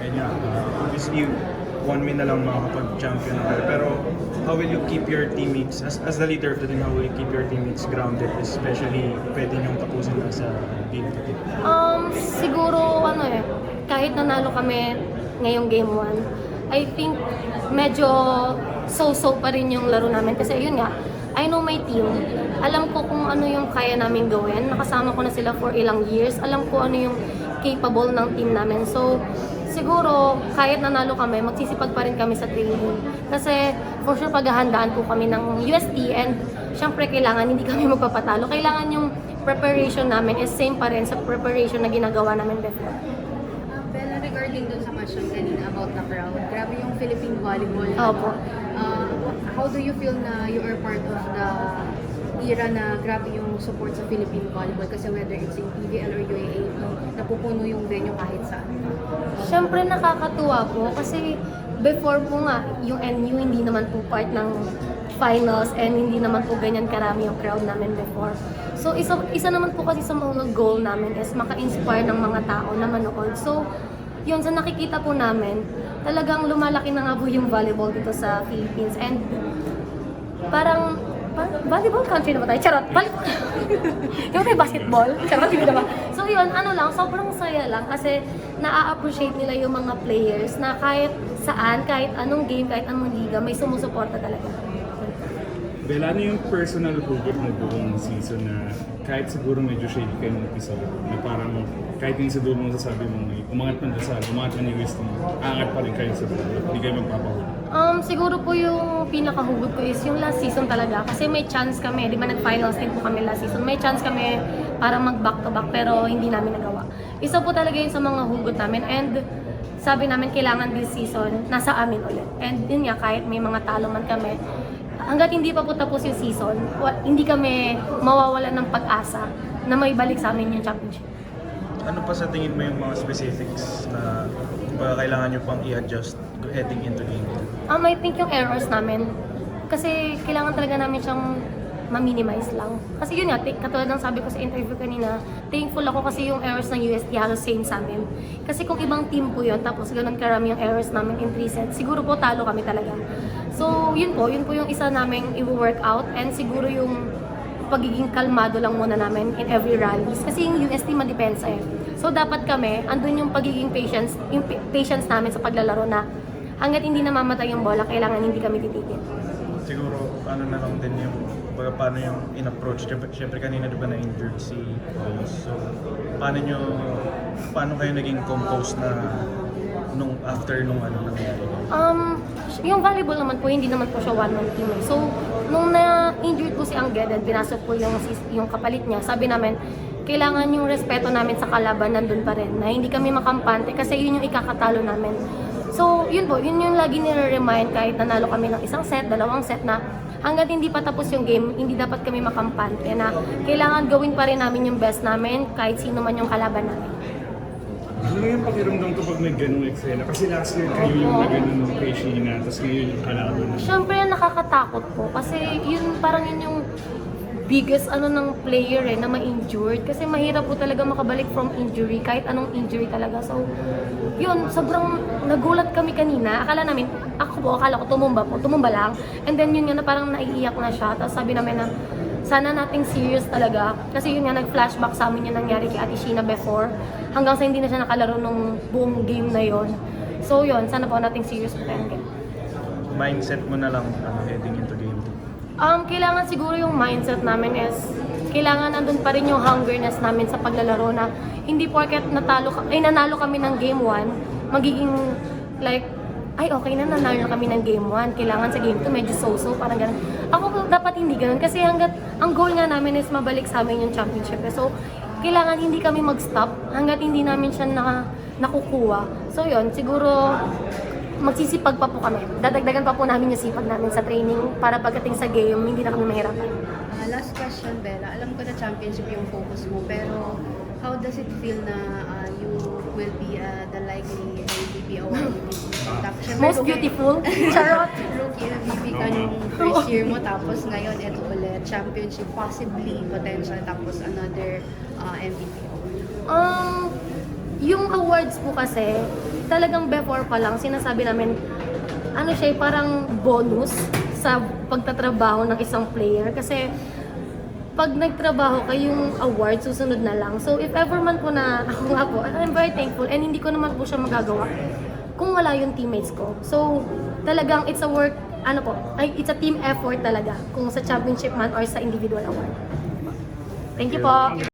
Ayun nga, obviously, one win na lang makakapag-champion na kayo. Pero how will you keep your teammates, as the leader of the team, how will you keep your teammates grounded, especially pwede niyong tapusin na sa game to game? Siguro, kahit nanalo kami ngayong game 1, I think medyo so-so pa rin yung laro namin. Kasi yun nga, I know my team. Alam ko kung ano yung kaya namin gawin. Nakasama ko na sila for ilang years. Alam ko ano yung capable ng team namin. So, siguro, kahit nanalo kami, magsisipag pa rin kami sa training. Kasi, for sure, paghahandaan po kami ng UST and syempre, kailangan hindi kami magpapatalo. Kailangan yung preparation namin is same pa rin sa preparation na ginagawa namin before. Bella, regarding dun sa question kanina about the crowd, grabe yung Philippine volleyball. Opo. How do you feel na you are part of the era na grabe yung support sa Philippine volleyball? Kasi whether it's in PVL or UAAP, napupuno yung venue kahit saan. Siyempre nakakatuwa po kasi before po nga, yung NU hindi naman po part ng finals and hindi naman po ganyan karami yung crowd namin before. So isa naman po kasi sa mga goal namin is maka-inspire ng mga tao na manood. So yun, sa nakikita po namin, talagang lumalaki na nga po yung volleyball dito sa Philippines and parang volleyball country na ba tayo? Charot! Yung may basketball? Charot, hindi naman. So yun, sobrang saya lang kasi na-appreciate nila yung mga players na kahit saan, kahit anong game, kahit anong liga, may sumusuporta talaga. Bella, ano yung personal hugot mo buong season na kahit siguro medyo shady kayo ng episode, na parang kahit yung sa dulo mong sasabi mo, umangat man dasal, umangat man yung wisdom, aangat pa rin kayo sa dulo, hindi kayo magpapahuli? Siguro po yung pinakahugot ko is yung last season talaga. Kasi may chance kami, di ba nag-finals din po kami last season, may chance kami para mag-back-to-back pero hindi namin nagawa. Isa po talaga yun sa mga hugot namin and sabi namin kailangan this season, nasa amin ulit. And yun nga, kahit may mga talo man kami, hanggat hindi pa po tapos yung season, hindi kami mawawalan ng pag-asa na may balik sa amin yung championship. Ano pa sa tingin mo yung mga specifics na kailangan nyo pang i-adjust heading into game? I think yung errors namin, kasi kailangan talaga namin siyang ma-minimize lang. Kasi yun nga, katulad ng sabi ko sa interview kanina, thankful ako kasi yung errors ng UST halos same sa amin. Kasi kung ibang team po yun, tapos ganun karami yung errors namin in 3 sets, siguro po talo kami talaga. So yun po yung isa naming i-work out and siguro yung pagiging kalmado lang muna namin in every rallies. Kasi yung UST madepensa eh. So dapat kami, andun yung pagiging patience namin sa paglalaro na hanggat hindi namamatay yung bola, kailangan hindi kami titigil. Siguro, ano na lang din yung, paano yung in-approach. Siyempre kanina diba na-injured si Rose. So, paano kayo naging composed na after nung nangyari? Yung volleyball naman po, hindi naman po siya one-man team eh. So, nung na-injured po si Anggedan, pinasok po yung kapalit niya, sabi namin, kailangan yung respeto namin sa kalaban nandun pa rin, na hindi kami makampante kasi yun yung ikakatalo namin. So, yun po, yun yung lagi nire-remind kahit nanalo kami ng isang set, dalawang set na hanggat hindi pa tapos yung game, hindi dapat kami makampante na kailangan gawin pa rin namin yung best namin kahit sino man yung kalaban namin. Ano yung pakiramdam kapag may ganung eksena? Kasi last year kayo yung nag-ganun ng kay Sheena, tapos ngayon yung kalaban na. Siyempre, nakakatakot po kasi yun parang yun yung biggest ng player na ma-injured kasi mahirap po talaga makabalik from injury kahit anong injury talaga. So yun, sobrang nagulat kami kanina. Akala ko tumumba lang. And then yun nga na parang naiiyak na siya. Tapos sabi namin na sana nating serious talaga kasi yun nga nag-flashback sa amin yung nangyari kay Ate Sheena before hanggang sa hindi na siya nakalaro nung buong game na yon. So yun, sana po nating serious po tayong game. Mindset mo na lang heading into game 2. Kailangan siguro yung mindset namin is kailangan andun pa rin yung hungerness namin sa paglalaro na hindi porket nanalo kami ng game 1, magiging like, ay okay na nanalo kami ng game 1, kailangan sa game 2 medyo so-so, parang ganun. Ako dapat hindi ganun kasi hanggat ang goal nga namin is mabalik sa amin yung championship. So, kailangan hindi kami mag-stop hanggat hindi namin siya nakukuha. So yun, siguro magsisipag pa po kami. Dadagdagan pa po namin yung sipag namin sa training para pagdating sa game, hindi na kami mahirapan. Last question, Bella. Alam ko na championship yung focus mo, pero how does it feel na you will be the likely MVP award? Most beautiful? Charot! Rookie MVP ka nung first year mo, tapos ngayon ito ulit, championship, possibly, potential, tapos another MVP award. Yung awards po kasi, talagang before pa lang, sinasabi namin, ano siya, parang bonus sa pagtatrabaho ng isang player. Kasi, pag nagtrabaho kayo, yung award, susunod na lang. So, if ever man po na, ako nga po, I'm very thankful and hindi ko naman po siya magagawa kung wala yung teammates ko. So, talagang it's a work, it's a team effort talaga kung sa championship man or sa individual award. Thank you po!